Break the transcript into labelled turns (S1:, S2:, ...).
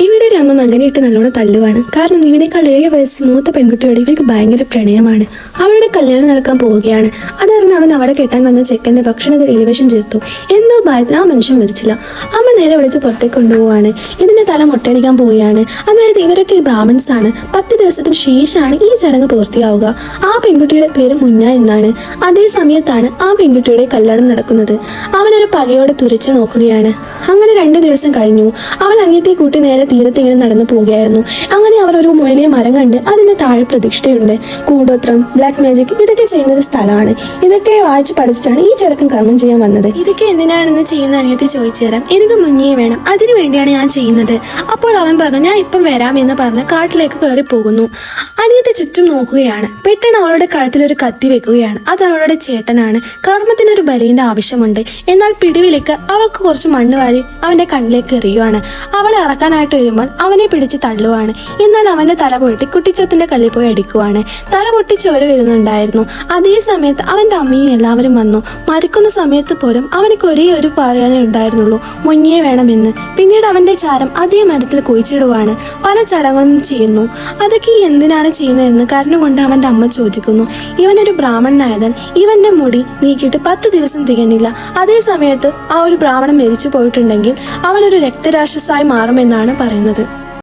S1: ഇവിടെ ഒരു അമ്മ മകനെയിട്ട് നല്ലോണം തല്ലുവാണ്. കാരണം ഇവനേക്കാൾ 7 വയസ്സ് മൂത്ത പെൺകുട്ടിയോട് ഇവർക്ക് ഭയങ്കര പ്രണയമാണ്. അവളുടെ കല്യാണം നടക്കാൻ പോവുകയാണ്. അതറിഞ്ഞ് അവൻ അവിടെ കെട്ടാൻ വന്ന ചെക്കന്റെ ഭക്ഷണത്തിൽ എലിവേഷൻ ചേർത്തു. എന്തോ ഭയത്തിന് ആ മനുഷ്യൻ മരിച്ചില്ല. അമ്മ നേരെ വിളിച്ച് പുറത്തേക്ക് കൊണ്ടുപോവാണ്. ഇതിന്റെ തല മൊട്ടയടിക്കാൻ പോവുകയാണ്. അതായത് ഇവരൊക്കെ ബ്രാഹ്മൺസ് ആണ്. 10 ദിവസത്തിന് ശേഷമാണ് ഈ ചടങ്ങ് പൂർത്തിയാവുക. ആ പെൺകുട്ടിയുടെ പേര് മുന്ന എന്നാണ്. അതേ സമയത്താണ് ആ പെൺകുട്ടിയുടെ കല്യാണം നടക്കുന്നത്. അവനൊരു പകയോടെ തുറച്ചു നോക്കുകയാണ്. അങ്ങനെ 2 ദിവസം കഴിഞ്ഞു. അവൾ അനിയത്തെ കൂട്ടി നേരെ തീരത്ത് ഇങ്ങനെ നടന്നു പോവുകയായിരുന്നു. അങ്ങനെ അവർ ഒരു വലിയ മരം കണ്ട് അതിന്റെ താഴെ പ്രതിഷ്ഠയുണ്ട്. കൂടോത്രം, ബ്ലാക്ക് മാജിക് ഇതൊക്കെ ചെയ്യുന്ന ഒരു സ്ഥലമാണ്. ഇതൊക്കെ വായിച്ച് പഠിച്ചിട്ടാണ് ഈ ചെറുക്കൻ കർമ്മം ചെയ്യാൻ വന്നത്. ഇതൊക്കെ എന്തിനാണെന്ന് ചെയ്യുന്ന അനിയത്തി ചോദിച്ചു തരാം. എനിക്ക് മുന്നേ വേണം, അതിനു വേണ്ടിയാണ് ഞാൻ ചെയ്യുന്നത്. അപ്പോൾ അവൻ പറഞ്ഞു ഞാൻ ഇപ്പം വരാം എന്ന് പറഞ്ഞ് കാട്ടിലേക്ക് കയറി പോകുന്നു. അനിയത്തി ചുറ്റും നോക്കുകയാണ്. പെട്ടെന്ന് അവളുടെ കഴുത്തിൽ ഒരു കത്തി വെക്കുകയാണ്. അത് അവളുടെ ചേട്ടനാണ്. കർമ്മത്തിനൊരു ബലിന്റെ ആവശ്യമുണ്ട്. എന്നാൽ പിടിവിലേക്ക് അവൾക്ക് കുറച്ച് മണ്ണ് വാരി അവന്റെ കണ്ണിലേക്ക് എറിയുവാണ്. അവളെ ഇറക്കാനായിട്ട് വരുമ്പോൾ അവനെ പിടിച്ച് തള്ളുവാണ്. എന്നാൽ അവന്റെ തല പൊട്ടി കുട്ടിച്ചത്തിന്റെ കല്ലിൽ പോയി അടിക്കുവാണ്. തല പൊട്ടി ചോര വരുന്നുണ്ടായിരുന്നു. അതേ സമയത്ത് അവന്റെ അമ്മയും എല്ലാവരും വന്നു. മരിക്കുന്ന സമയത്ത് പോലും അവനക്ക് ഒരേ ഒരു പറയാനേ ഉണ്ടായിരുന്നുള്ളൂ, മുന്നേ വേണമെന്ന്. പിന്നീട് അവന്റെ ചാരം അതേ മരത്തിൽ കുഴിച്ചിടുവാണ്. പല ചടങ്ങുകളും ചെയ്യുന്നു. അതൊക്കെ എന്തിനാണ് ചെയ്യുന്നതെന്ന് കാരണം കൊണ്ട് അവന്റെ അമ്മ ചോദിക്കുന്നു. ഇവനൊരു ബ്രാഹ്മണനായതാൽ ഇവന്റെ മുടി നീക്കിയിട്ട് 10 ദിവസം തികഞ്ഞില്ല. അതേ സമയത്ത് ആ ഒരു ബ്രാഹ്മണൻ മരിച്ചു പോയിട്ടുണ്ടെങ്കിൽ അവനൊരു രക്തരാക്ഷസായി മാറുമെന്നാണ് പറയുന്നത്.